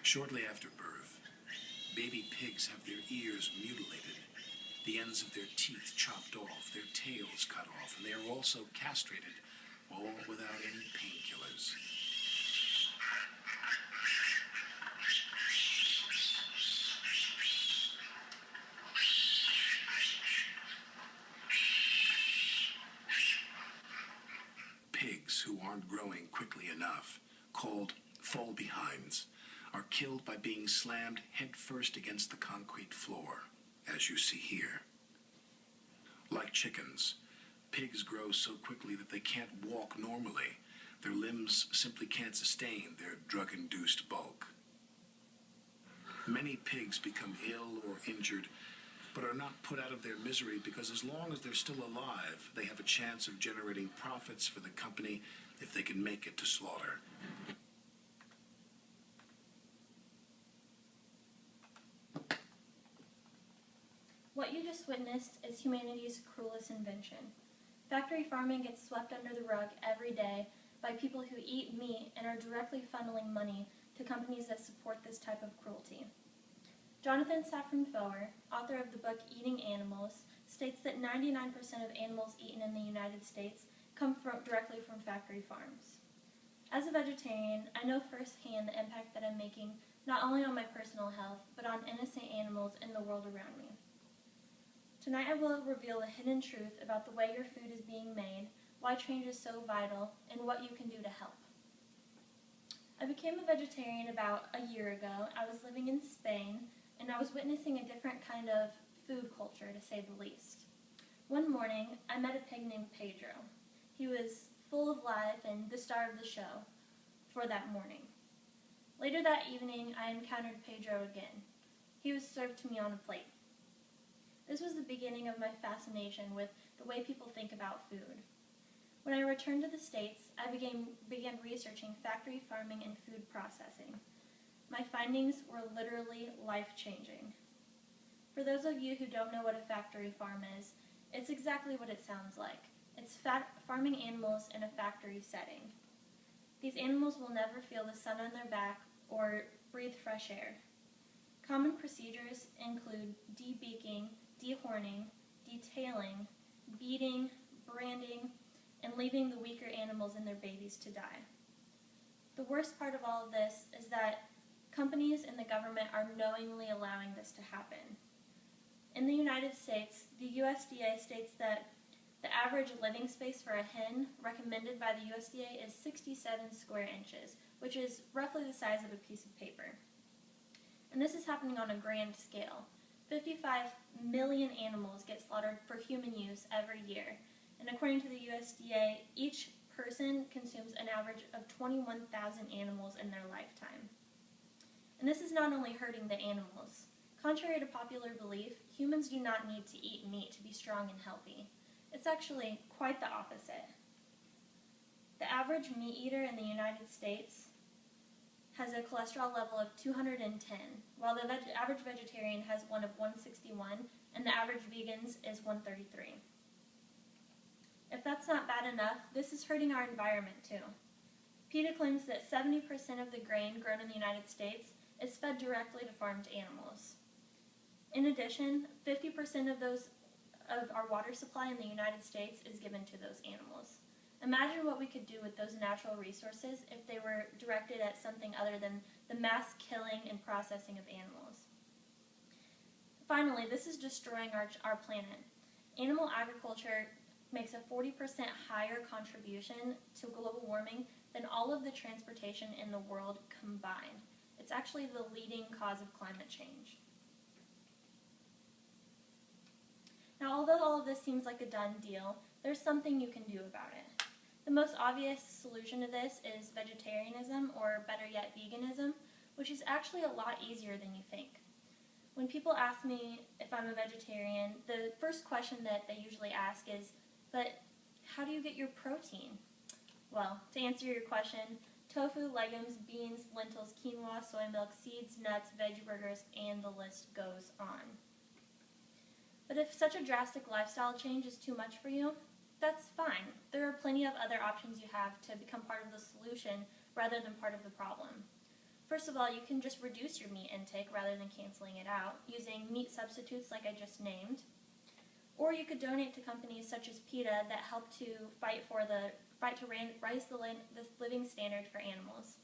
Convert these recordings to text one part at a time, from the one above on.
Shortly after birth, baby pigs have their ears mutilated, the ends of their teeth chopped off, their tails cut off, and they are also castrated, all without any painkillers. Pigs who aren't growing quickly enough, called fall-behinds, are killed by being slammed headfirst against the concrete floor, as you see here. Like chickens, pigs grow so quickly that they can't walk normally. Their limbs simply can't sustain their drug-induced bulk. Many pigs become ill or injured, but are not put out of their misery because as long as they're still alive, they have a chance of generating profits for the company if they can make it to slaughter. What you just witnessed is humanity's cruelest invention. Factory farming gets swept under the rug every day by people who eat meat and are directly funneling money to companies that support this type of cruelty. Jonathan Safran Foer, author of the book Eating Animals, states that 99% of animals eaten in the United States come directly from factory farms. As a vegetarian, I know firsthand the impact that I'm making not only on my personal health, but on innocent animals in the world around me. Tonight I will reveal a hidden truth about the way your food is being made, why change is so vital, and what you can do to help. I became a vegetarian about a year ago. I was living in Spain, and I was witnessing a different kind of food culture, to say the least. One morning, I met a pig named Pedro. He was full of life and the star of the show for that morning. Later that evening, I encountered Pedro again. He was served to me on a plate. This was the beginning of my fascination with the way people think about food. When I returned to the States, I began researching factory farming and food processing. My findings were literally life-changing. For those of you who don't know what a factory farm is, it's exactly what it sounds like. It's farming animals in a factory setting. These animals will never feel the sun on their back or breathe fresh air. Common procedures include debeaking, dehorning, detailing, beating, branding, and leaving the weaker animals and their babies to die. The worst part of all of this is that companies and the government are knowingly allowing this to happen. In the United States, the USDA states that the average living space for a hen recommended by the USDA is 67 square inches, which is roughly the size of a piece of paper. And this is happening on a grand scale. 55 million animals get slaughtered for human use every year. And according to the USDA, each person consumes an average of 21,000 animals in their lifetime. And this is not only hurting the animals. Contrary to popular belief, humans do not need to eat meat to be strong and healthy. It's actually quite the opposite. The average meat eater in the United States has a cholesterol level of 210, while the average vegetarian has one of 161, and the average vegan's is 133. If that's not bad enough, this is hurting our environment too. PETA claims that 70% of the grain grown in the United States is fed directly to farmed animals. In addition, 50% of our water supply in the United States is given to those animals. Imagine what we could do with those natural resources if they were directed at something other than the mass killing and processing of animals. Finally, this is destroying our planet. Animal agriculture makes a 40% higher contribution to global warming than all of the transportation in the world combined. It's actually the leading cause of climate change. Now, although all of this seems like a done deal, there's something you can do about it. The most obvious solution to this is vegetarianism, or better yet, veganism, which is actually a lot easier than you think. When people ask me if I'm a vegetarian, the first question that they usually ask is, but how do you get your protein? Well, to answer your question, tofu, legumes, beans, lentils, quinoa, soy milk, seeds, nuts, veggie burgers, and the list goes on. But if such a drastic lifestyle change is too much for you, that's fine. There are plenty of other options you have to become part of the solution rather than part of the problem. First of all, you can just reduce your meat intake rather than canceling it out, using meat substitutes like I just named. Or you could donate to companies such as PETA that help to fight to raise the living standard for animals.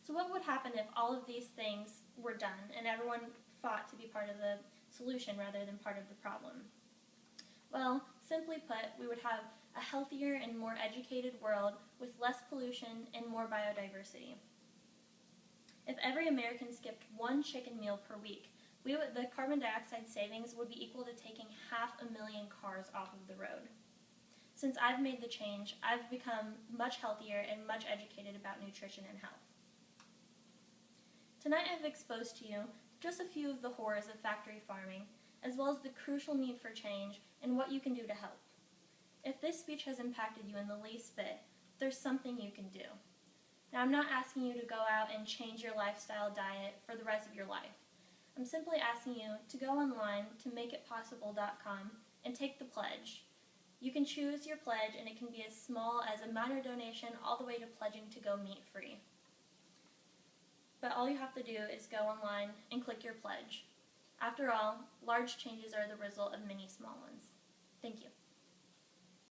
So what would happen if all of these things were done and everyone fought to be part of the solution rather than part of the problem? Well, simply put, we would have a healthier and more educated world with less pollution and more biodiversity. If every American skipped one chicken meal per week, the carbon dioxide savings would be equal to taking 500,000 cars off of the road. Since I've made the change, I've become much healthier and much educated about nutrition and health. Tonight I've exposed to you just a few of the horrors of factory farming, as well as the crucial need for change and what you can do to help. If this speech has impacted you in the least bit, there's something you can do. Now, I'm not asking you to go out and change your lifestyle diet for the rest of your life. I'm simply asking you to go online to makeitpossible.com and take the pledge. You can choose your pledge, and it can be as small as a minor donation all the way to pledging to go meat-free. But all you have to do is go online and click your pledge. After all, large changes are the result of many small ones. Thank you.